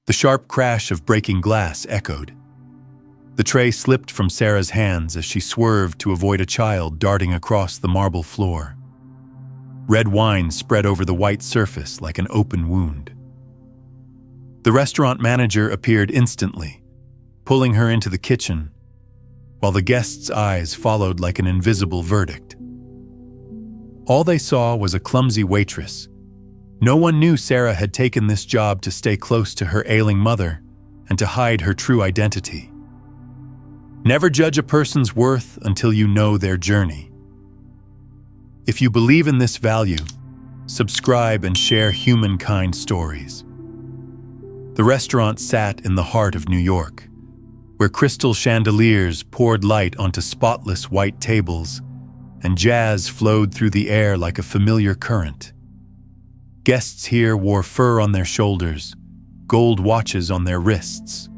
The sharp crash of breaking glass echoed. The tray slipped from Sarah's hands as she swerved to avoid a child darting across the marble floor. Red wine spread over the white surface like an open wound. The restaurant manager appeared instantly, pulling her into the kitchen, while the guests' eyes followed like an invisible verdict. All they saw was a clumsy waitress. No one knew Sarah had taken this job to stay close to her ailing mother and to hide her true identity. Never judge a person's worth until you know their journey. If you believe in this value, subscribe and share humankind stories. The restaurant sat in the heart of New York, where crystal chandeliers poured light onto spotless white tables and jazz flowed through the air like a familiar current. Guests here wore fur on their shoulders, gold watches on their wrists,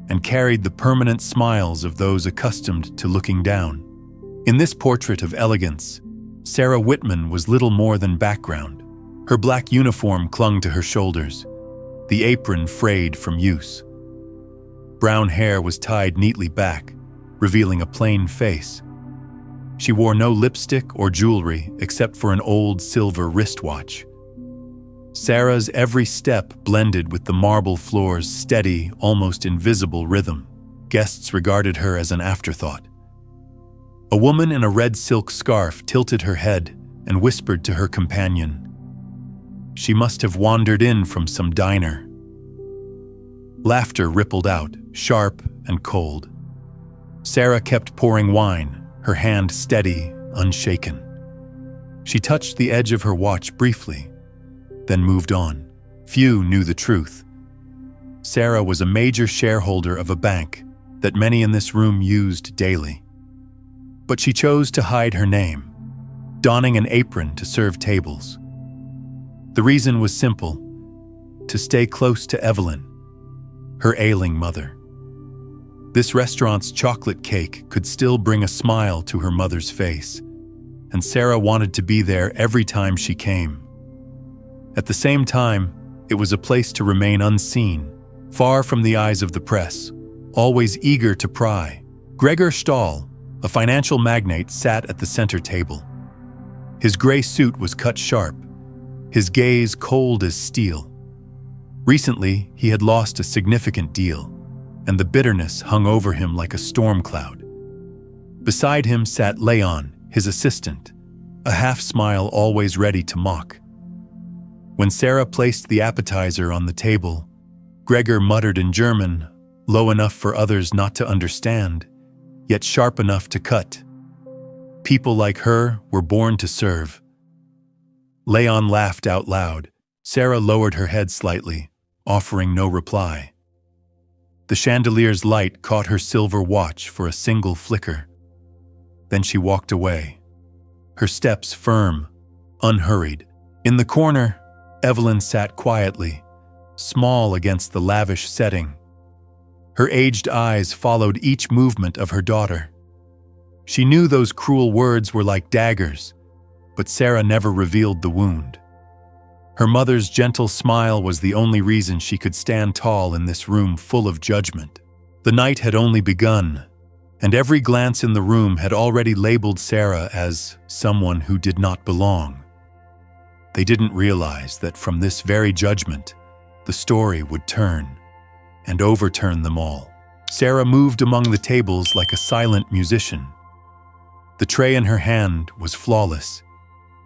and carried the permanent smiles of those accustomed to looking down. In this portrait of elegance, Sarah Whitman was little more than background. Her black uniform clung to her shoulders, the apron frayed from use. Brown hair was tied neatly back, revealing a plain face. She wore no lipstick or jewelry except for an old silver wristwatch. Sarah's every step blended with the marble floor's steady, almost invisible rhythm. Guests regarded her as an afterthought. A woman in a red silk scarf tilted her head and whispered to her companion. She must have wandered in from some diner. Laughter rippled out, sharp and cold. Sarah kept pouring wine, her hand steady, unshaken. She touched the edge of her watch briefly, then moved on. Few knew the truth. Sarah was a major shareholder of a bank that many in this room used daily. But she chose to hide her name, donning an apron to serve tables. The reason was simple: to stay close to Evelyn, her ailing mother. This restaurant's chocolate cake could still bring a smile to her mother's face, and Sarah wanted to be there every time she came. At the same time, it was a place to remain unseen, far from the eyes of the press, always eager to pry. Gregor Stahl, a financial magnate, sat at the center table. His gray suit was cut sharp, his gaze cold as steel. Recently, he had lost a significant deal, and the bitterness hung over him like a storm cloud. Beside him sat Leon, his assistant, a half-smile always ready to mock. When Sarah placed the appetizer on the table, Gregor muttered in German, low enough for others not to understand, yet sharp enough to cut. People like her were born to serve. Leon laughed out loud. Sarah lowered her head slightly, offering no reply. The chandelier's light caught her silver watch for a single flicker. Then she walked away, her steps firm, unhurried. In the corner, Evelyn sat quietly, small against the lavish setting. Her aged eyes followed each movement of her daughter. She knew those cruel words were like daggers, but Sarah never revealed the wound. Her mother's gentle smile was the only reason she could stand tall in this room full of judgment. The night had only begun, and every glance in the room had already labeled Sarah as someone who did not belong. They didn't realize that from this very judgment, the story would turn and overturn them all. Sarah moved among the tables like a silent musician. The tray in her hand was flawless,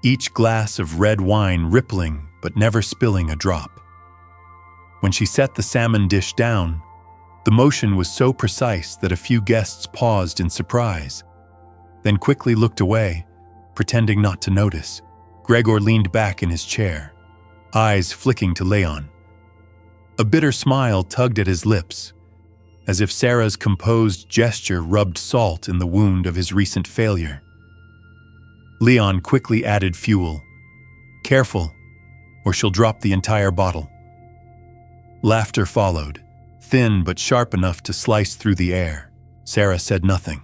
each glass of red wine rippling but never spilling a drop. When she set the salmon dish down, the motion was so precise that a few guests paused in surprise, then quickly looked away, pretending not to notice. Gregor leaned back in his chair, eyes flicking to Leon. A bitter smile tugged at his lips, as if Sarah's composed gesture rubbed salt in the wound of his recent failure. Leon quickly added fuel. "Careful, or she'll drop the entire bottle." Laughter followed, thin but sharp enough to slice through the air. Sarah said nothing.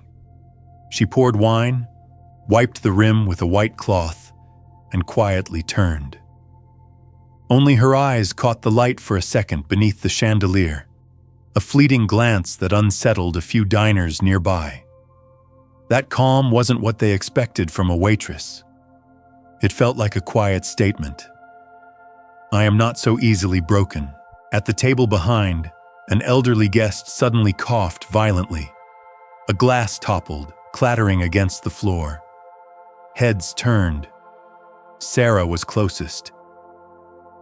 She poured wine, wiped the rim with a white cloth, and quietly turned. Only her eyes caught the light for a second beneath the chandelier, a fleeting glance that unsettled a few diners nearby. That calm wasn't what they expected from a waitress. It felt like a quiet statement. "I am not so easily broken." At the table behind, an elderly guest suddenly coughed violently. A glass toppled, clattering against the floor. Heads turned. Sarah was closest.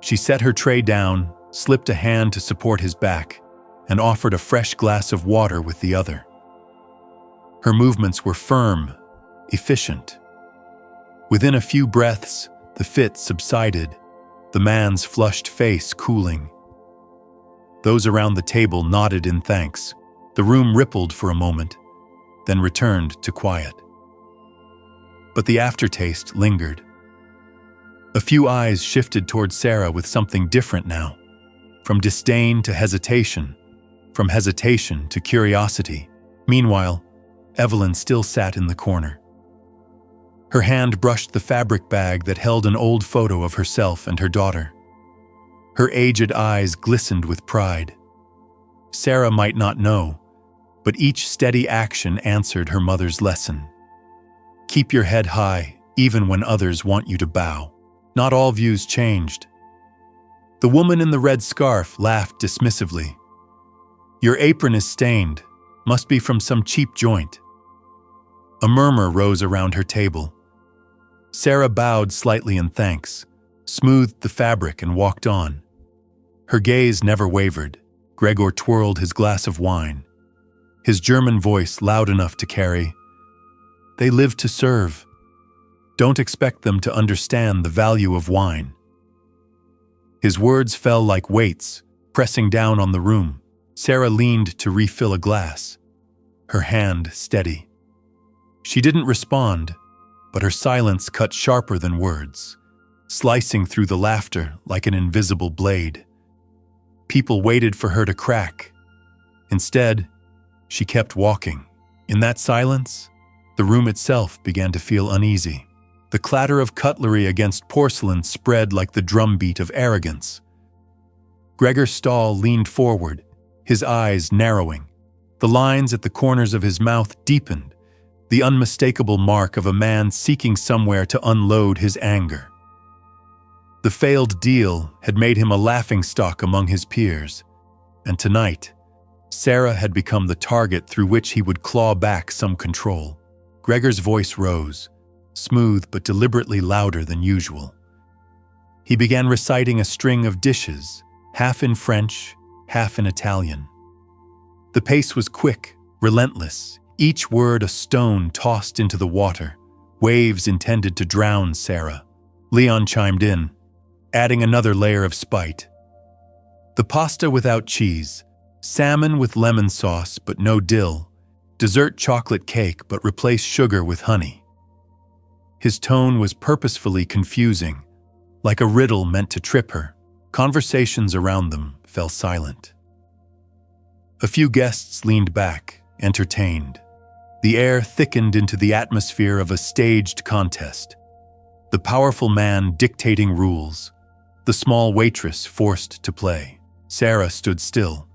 She set her tray down, slipped a hand to support his back, and offered a fresh glass of water with the other. Her movements were firm, efficient. Within a few breaths, the fit subsided, the man's flushed face cooling. Those around the table nodded in thanks. The room rippled for a moment, then returned to quiet. But the aftertaste lingered. A few eyes shifted toward Sarah with something different now, from disdain to hesitation, from hesitation to curiosity. Meanwhile, Evelyn still sat in the corner. Her hand brushed the fabric bag that held an old photo of herself and her daughter. Her aged eyes glistened with pride. Sarah might not know, but each steady action answered her mother's lesson. Keep your head high, even when others want you to bow. Not all views changed. The woman in the red scarf laughed dismissively. Your apron is stained, must be from some cheap joint. A murmur rose around her table. Sarah bowed slightly in thanks, smoothed the fabric and walked on. Her gaze never wavered. Gregor twirled his glass of wine, his German voice loud enough to carry, "They live to serve. Don't expect them to understand the value of wine." His words fell like weights, pressing down on the room. Sarah leaned to refill a glass, her hand steady. She didn't respond, but her silence cut sharper than words, slicing through the laughter like an invisible blade. People waited for her to crack. Instead, she kept walking. In that silence, the room itself began to feel uneasy. The clatter of cutlery against porcelain spread like the drumbeat of arrogance. Gregor Stahl leaned forward, his eyes narrowing. The lines at the corners of his mouth deepened, the unmistakable mark of a man seeking somewhere to unload his anger. The failed deal had made him a laughingstock among his peers, and tonight, Sarah had become the target through which he would claw back some control. Gregor's voice rose, smooth but deliberately louder than usual. He began reciting a string of dishes, half in French, half in Italian. The pace was quick, relentless, each word a stone tossed into the water, waves intended to drown Sarah. Leon chimed in, adding another layer of spite. The pasta without cheese, salmon with lemon sauce but no dill, dessert chocolate cake but replace sugar with honey. His tone was purposefully confusing, like a riddle meant to trip her. Conversations around them fell silent. A few guests leaned back, entertained. The air thickened into the atmosphere of a staged contest. The powerful man dictating rules, the small waitress forced to play. Sarah stood still.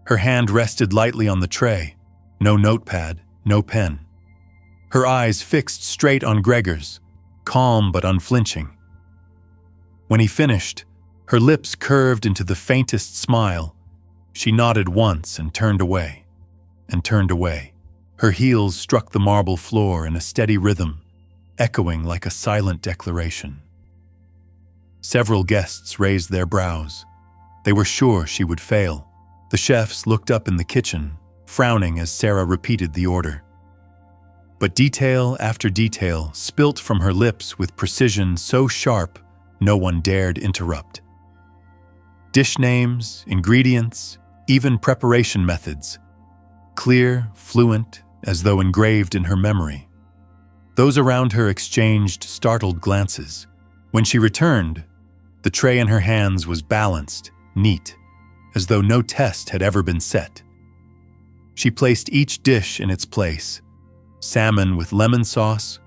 Her hand rested lightly on the tray. No notepad, no pen. Her eyes fixed straight on Gregor's, calm but unflinching. When he finished, her lips curved into the faintest smile. She nodded once and turned away, and turned away. Her heels struck the marble floor in a steady rhythm, echoing like a silent declaration. Several guests raised their brows. They were sure she would fail. The chefs looked up in the kitchen, frowning as Sarah repeated the order. But detail after detail spilt from her lips with precision so sharp no one dared interrupt. Dish names, ingredients, even preparation methods. Clear, fluent, as though engraved in her memory. Those around her exchanged startled glances. When she returned, the tray in her hands was balanced, neat, as though no test had ever been set. She placed each dish in its place: salmon with lemon sauce,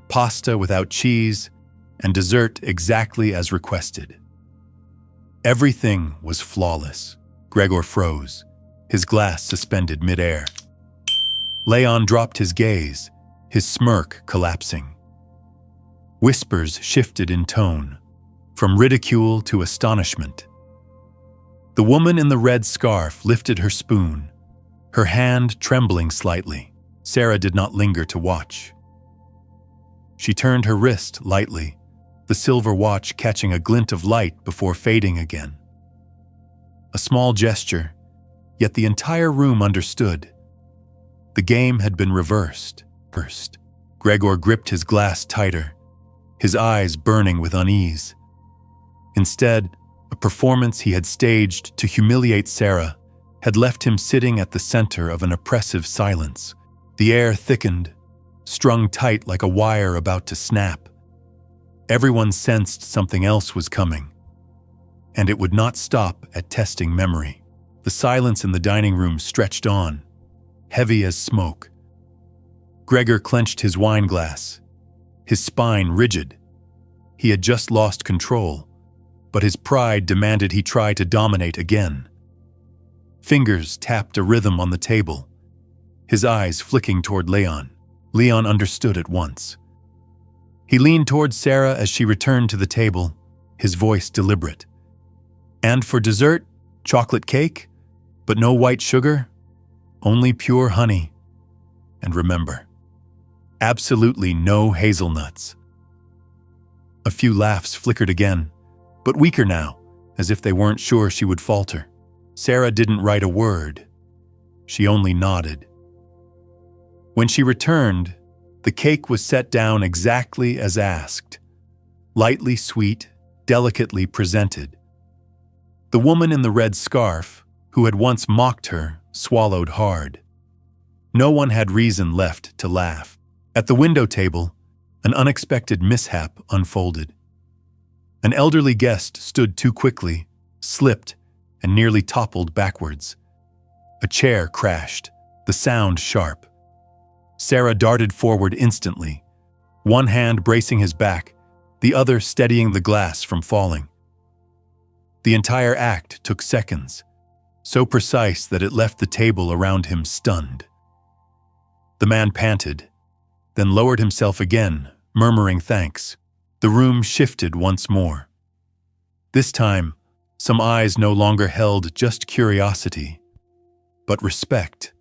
pasta without cheese, and dessert exactly as requested. Everything was flawless. Gregor froze, his glass suspended midair. Leon dropped his gaze, his smirk collapsing. Whispers shifted in tone, from ridicule to astonishment. The woman in the red scarf lifted her spoon, her hand trembling slightly. Sarah did not linger to watch. She turned her wrist lightly, the silver watch catching a glint of light before fading again. A small gesture, yet the entire room understood. The game had been reversed. First, Gregor gripped his glass tighter, his eyes burning with unease. Instead, a performance he had staged to humiliate Sarah had left him sitting at the center of an oppressive silence. The air thickened, strung tight like a wire about to snap. Everyone sensed something else was coming, and it would not stop at testing memory. The silence in the dining room stretched on, heavy as smoke. Gregor clenched his wine glass, his spine rigid. He had just lost control, but his pride demanded he try to dominate again. Fingers tapped a rhythm on the table, his eyes flicking toward Leon. Leon understood at once. He leaned toward Sarah as she returned to the table, his voice deliberate. "And for dessert, chocolate cake, but no white sugar, only pure honey. And remember, absolutely no hazelnuts." A few laughs flickered again, but weaker now, as if they weren't sure she would falter. Sarah didn't write a word. She only nodded. When she returned, the cake was set down exactly as asked, lightly sweet, delicately presented. The woman in the red scarf, who had once mocked her, swallowed hard. No one had reason left to laugh. At the window table, an unexpected mishap unfolded. An elderly guest stood too quickly, slipped, and nearly toppled backwards. A chair crashed, the sound sharp. Sarah darted forward instantly, one hand bracing his back, the other steadying the glass from falling. The entire act took seconds, so precise that it left the table around him stunned. The man panted, then lowered himself again, murmuring thanks. The room shifted once more. This time, some eyes no longer held just curiosity, but respect.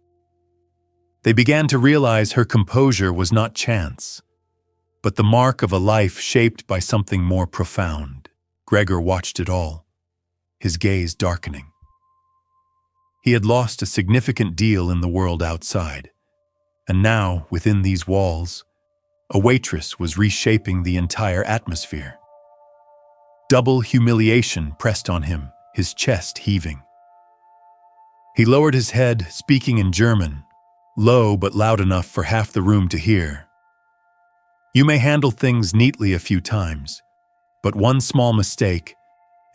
They began to realize her composure was not chance, but the mark of a life shaped by something more profound. Gregor watched it all, his gaze darkening. He had lost a significant deal in the world outside, and now, within these walls, a waitress was reshaping the entire atmosphere. Double humiliation pressed on him, his chest heaving. He lowered his head, speaking in German, low but loud enough for half the room to hear. "You may handle things neatly a few times, but one small mistake,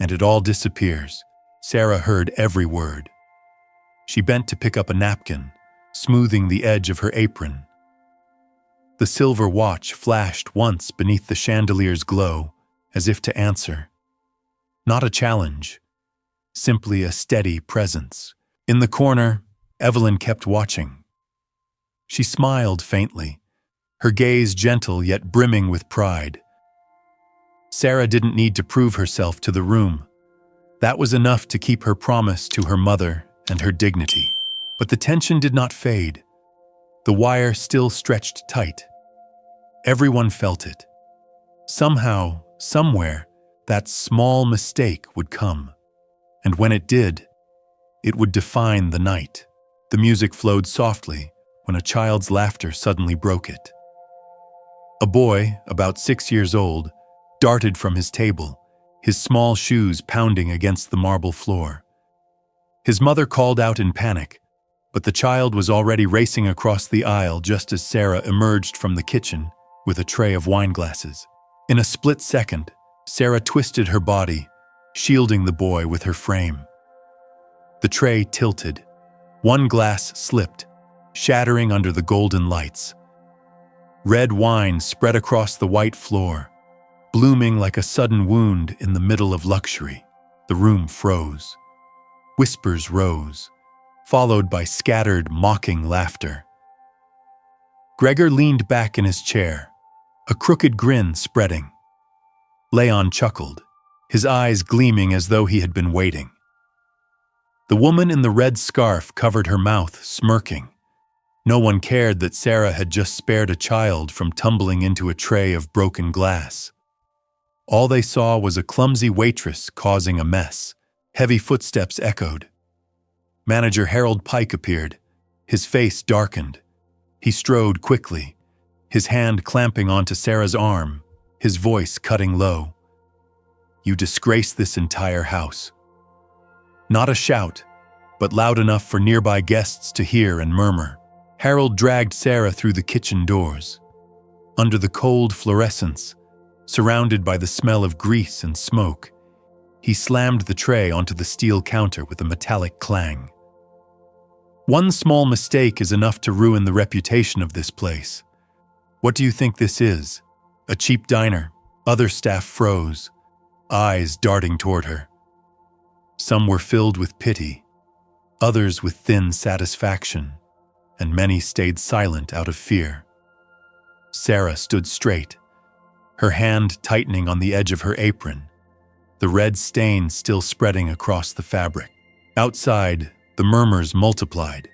and it all disappears." Sarah heard every word. She bent to pick up a napkin, smoothing the edge of her apron. The silver watch flashed once beneath the chandelier's glow, as if to answer. Not a challenge, simply a steady presence. In the corner, Evelyn kept watching. She smiled faintly, her gaze gentle yet brimming with pride. Sarah didn't need to prove herself to the room. That was enough to keep her promise to her mother and her dignity. But the tension did not fade. The wire still stretched tight. Everyone felt it. Somehow, somewhere, that small mistake would come. And when it did, it would define the night. The music flowed softly when a child's laughter suddenly broke it. A boy, about 6 years old, darted from his table, his small shoes pounding against the marble floor. His mother called out in panic, but the child was already racing across the aisle just as Sarah emerged from the kitchen with a tray of wine glasses. In a split second, Sarah twisted her body, shielding the boy with her frame. The tray tilted. One glass slipped, shattering under the golden lights. Red wine spread across the white floor, blooming like a sudden wound in the middle of luxury. The room froze. Whispers rose, followed by scattered, mocking laughter. Gregor leaned back in his chair, a crooked grin spreading. Leon chuckled, his eyes gleaming as though he had been waiting. The woman in the red scarf covered her mouth, smirking. No one cared that Sarah had just spared a child from tumbling into a tray of broken glass. All they saw was a clumsy waitress causing a mess. Heavy footsteps echoed. Manager Harold Pike appeared, his face darkened. He strode quickly, his hand clamping onto Sarah's arm, his voice cutting low. "You disgrace this entire house." Not a shout, but loud enough for nearby guests to hear and murmur. Harold dragged Sarah through the kitchen doors. Under the cold fluorescence, surrounded by the smell of grease and smoke, he slammed the tray onto the steel counter with a metallic clang. One small mistake is enough to ruin the reputation of this place. "What do you think this is? A cheap diner?" Other staff froze, eyes darting toward her. Some were filled with pity, others with thin satisfaction, and many stayed silent out of fear. Sarah stood straight, her hand tightening on the edge of her apron, the red stain still spreading across the fabric. Outside, the murmurs multiplied.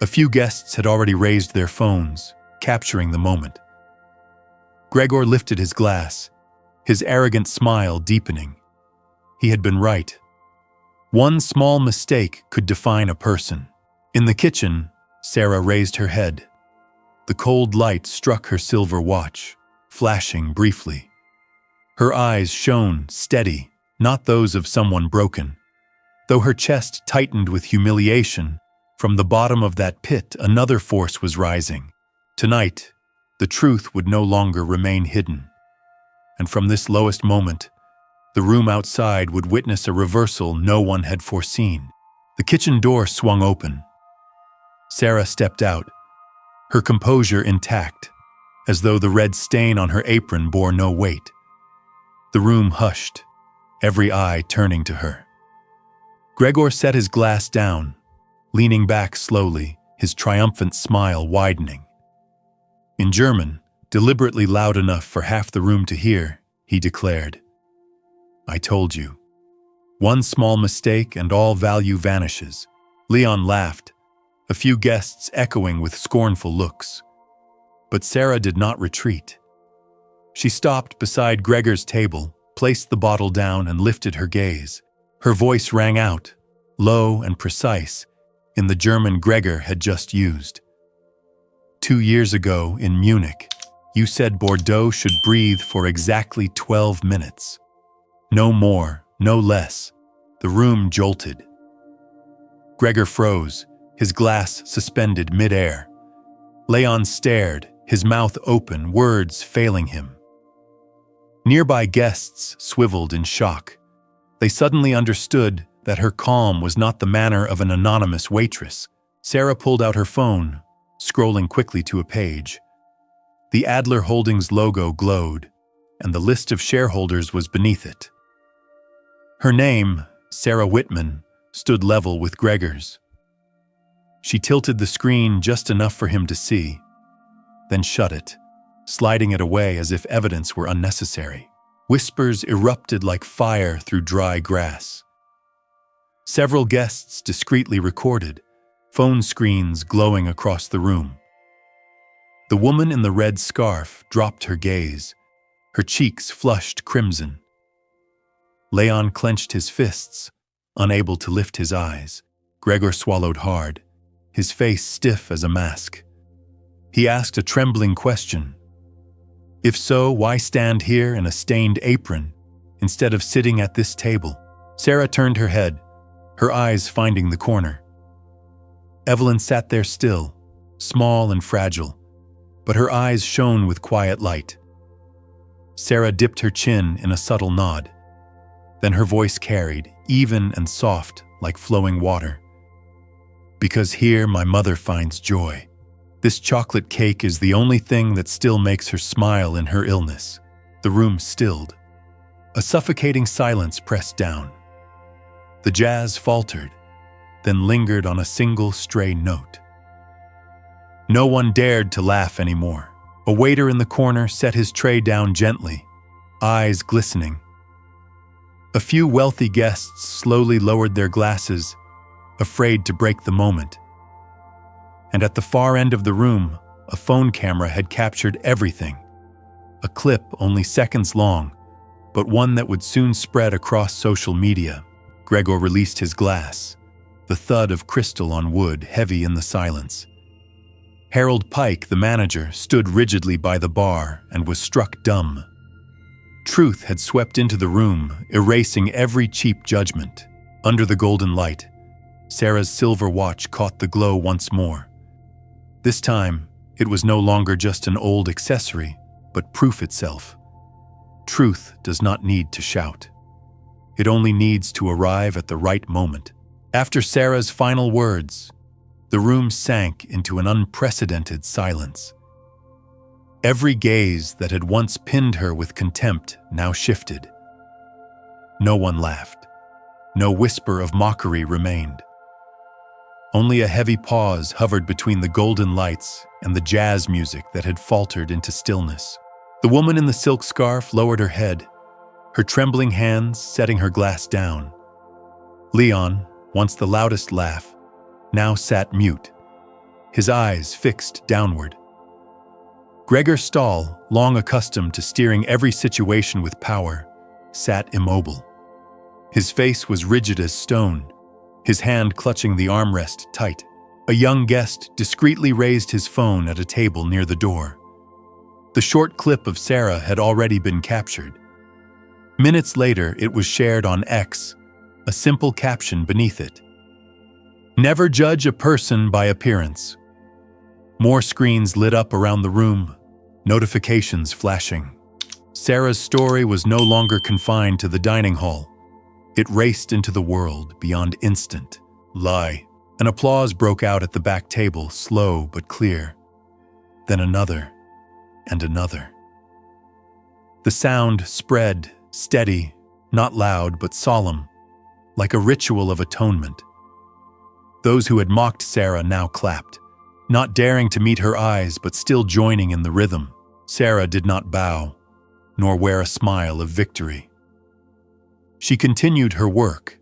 A few guests had already raised their phones, capturing the moment. Gregor lifted his glass, his arrogant smile deepening. He had been right. One small mistake could define a person. In the kitchen, Sarah raised her head. The cold light struck her silver watch, flashing briefly. Her eyes shone steady, not those of someone broken. Though her chest tightened with humiliation, from the bottom of that pit another force was rising. Tonight, the truth would no longer remain hidden. And from this lowest moment, the room outside would witness a reversal no one had foreseen. The kitchen door swung open. Sarah stepped out, her composure intact, as though the red stain on her apron bore no weight. The room hushed, every eye turning to her. Gregor set his glass down, leaning back slowly, his triumphant smile widening. In German, deliberately loud enough for half the room to hear, he declared, "I told you. One small mistake and all value vanishes." Leon laughed, a few guests echoing with scornful looks. But Sarah did not retreat. She stopped beside Gregor's table, placed the bottle down, and lifted her gaze. Her voice rang out, low and precise, in the German Gregor had just used. 2 years ago in Munich, you said Bordeaux should breathe for exactly 12 minutes. No more, no less. The room jolted. Gregor froze, his glass suspended mid-air. Leon stared, his mouth open, words failing him. Nearby guests swiveled in shock. They suddenly understood that her calm was not the manner of an anonymous waitress. Sarah pulled out her phone, scrolling quickly to a page. The Adler Holdings logo glowed, and the list of shareholders was beneath it. Her name, Sarah Whitman, stood level with Gregor's. She tilted the screen just enough for him to see, then shut it, sliding it away as if evidence were unnecessary. Whispers erupted like fire through dry grass. Several guests discreetly recorded, phone screens glowing across the room. The woman in the red scarf dropped her gaze, her cheeks flushed crimson. Leon clenched his fists, unable to lift his eyes. Gregor swallowed hard, his face stiff as a mask. He asked a trembling question. If so, why stand here in a stained apron instead of sitting at this table? Sarah turned her head, her eyes finding the corner. Evelyn sat there still, small and fragile, but her eyes shone with quiet light. Sarah dipped her chin in a subtle nod. Then her voice carried, even and soft, like flowing water. Because here my mother finds joy. This chocolate cake is the only thing that still makes her smile in her illness. The room stilled. A suffocating silence pressed down. The jazz faltered, then lingered on a single stray note. No one dared to laugh anymore. A waiter in the corner set his tray down gently, eyes glistening. A few wealthy guests slowly lowered their glasses, afraid to break the moment. And at the far end of the room, a phone camera had captured everything. A clip only seconds long, but one that would soon spread across social media. Gregor released his glass, the thud of crystal on wood heavy in the silence. Harold Pike, the manager, stood rigidly by the bar and was struck dumb. Truth had swept into the room, erasing every cheap judgment. Under the golden light, Sarah's silver watch caught the glow once more. This time, it was no longer just an old accessory, but proof itself. Truth does not need to shout. It only needs to arrive at the right moment. After Sarah's final words, the room sank into an unprecedented silence. Every gaze that had once pinned her with contempt now shifted. No one laughed. No whisper of mockery remained. Only a heavy pause hovered between the golden lights and the jazz music that had faltered into stillness. The woman in the silk scarf lowered her head, her trembling hands setting her glass down. Leon, once the loudest laugh, now sat mute, his eyes fixed downward. Gregor Stahl, long accustomed to steering every situation with power, sat immobile. His face was rigid as stone, his hand clutching the armrest tight. A young guest discreetly raised his phone at a table near the door. The short clip of Sarah had already been captured. Minutes later, it was shared on X, a simple caption beneath it. "Never judge a person by appearance." More screens lit up around the room, notifications flashing. Sarah's story was no longer confined to the dining hall. It raced into the world beyond instant lie. An applause broke out at the back table, slow but clear. Then another, and another. The sound spread, steady, not loud but solemn, like a ritual of atonement. Those who had mocked Sarah now clapped, not daring to meet her eyes but still joining in the rhythm. Sarah did not bow, nor wear a smile of victory. She continued her work,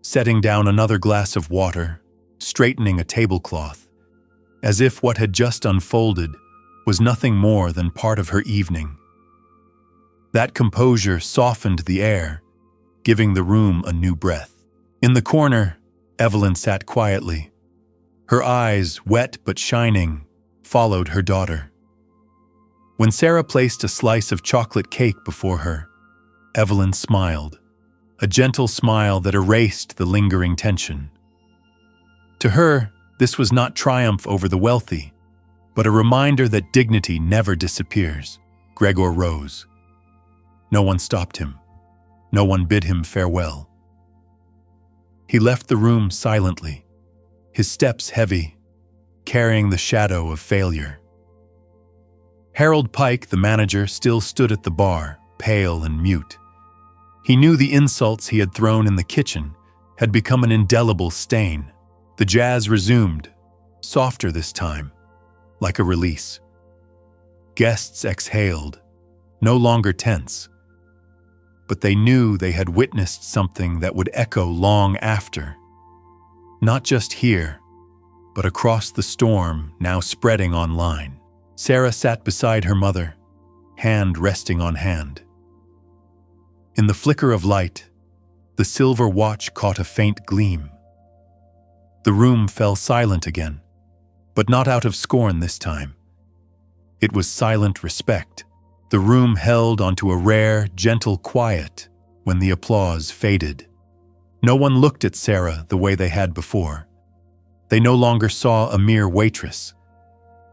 setting down another glass of water, straightening a tablecloth, as if what had just unfolded was nothing more than part of her evening. That composure softened the air, giving the room a new breath. In the corner, Evelyn sat quietly. Her eyes, wet but shining, followed her daughter. When Sarah placed a slice of chocolate cake before her, Evelyn smiled, a gentle smile that erased the lingering tension. To her, this was not triumph over the wealthy, but a reminder that dignity never disappears. Gregor rose. No one stopped him. No one bid him farewell. He left the room silently, his steps heavy, carrying the shadow of failure. Harold Pike, the manager, still stood at the bar, pale and mute. He knew the insults he had thrown in the kitchen had become an indelible stain. The jazz resumed, softer this time, like a release. Guests exhaled, no longer tense. But they knew they had witnessed something that would echo long after. Not just here, but across the storm now spreading online. Sarah sat beside her mother, hand resting on hand. In the flicker of light, the silver watch caught a faint gleam. The room fell silent again, but not out of scorn this time. It was silent respect. The room held onto a rare, gentle quiet when the applause faded. No one looked at Sarah the way they had before. They no longer saw a mere waitress.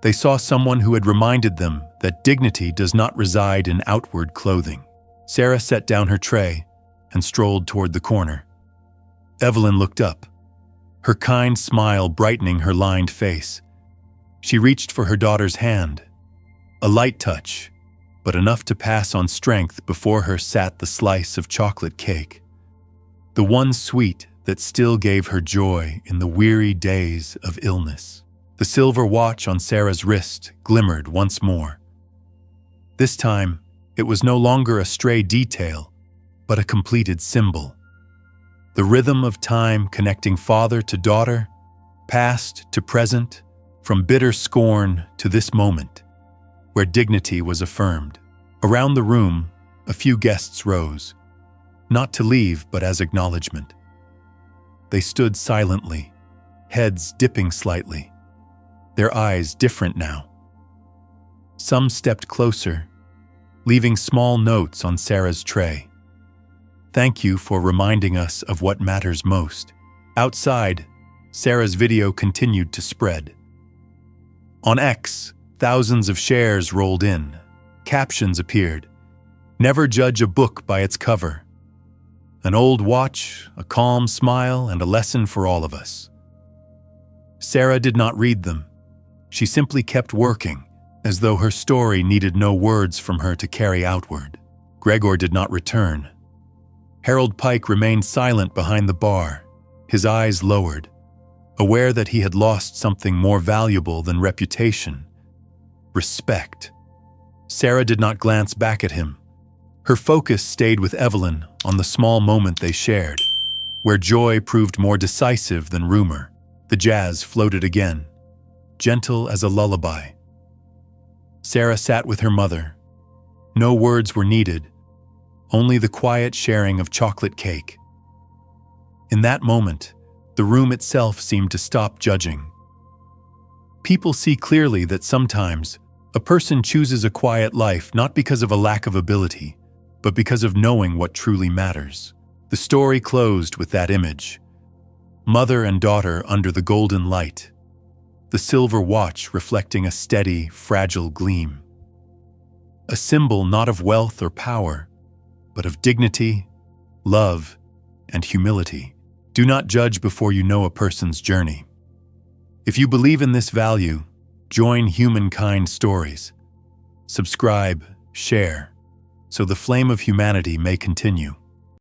They saw someone who had reminded them that dignity does not reside in outward clothing. Sarah set down her tray and strolled toward the corner. Evelyn looked up, her kind smile brightening her lined face. She reached for her daughter's hand. A light touch, but enough to pass on strength. Before her sat the slice of chocolate cake, the one sweet that still gave her joy in the weary days of illness. The silver watch on Sarah's wrist glimmered once more. This time, it was no longer a stray detail, but a completed symbol. The rhythm of time connecting father to daughter, past to present, from bitter scorn to this moment, where dignity was affirmed. Around the room, a few guests rose, not to leave but as acknowledgement. They stood silently, heads dipping slightly, their eyes different now. Some stepped closer, leaving small notes on Sarah's tray. Thank you for reminding us of what matters most. Outside, Sarah's video continued to spread. On X, thousands of shares rolled in. Captions appeared. Never judge a book by its cover. An old watch, a calm smile, and a lesson for all of us. Sarah did not read them. She simply kept working, as though her story needed no words from her to carry outward. Gregor did not return. Harold Pike remained silent behind the bar, his eyes lowered, aware that he had lost something more valuable than reputation: respect. Sarah did not glance back at him. Her focus stayed with Evelyn on the small moment they shared, where joy proved more decisive than rumor. The jazz floated again, gentle as a lullaby. Sarah sat with her mother. No words were needed, only the quiet sharing of chocolate cake. In that moment, the room itself seemed to stop judging. People see clearly that sometimes a person chooses a quiet life not because of a lack of ability, but because of knowing what truly matters. The story closed with that image. Mother and daughter under the golden light, the silver watch reflecting a steady, fragile gleam. A symbol not of wealth or power, but of dignity, love, and humility. Do not judge before you know a person's journey. If you believe in this value, join Humankind Stories. Subscribe, share, so the flame of humanity may continue.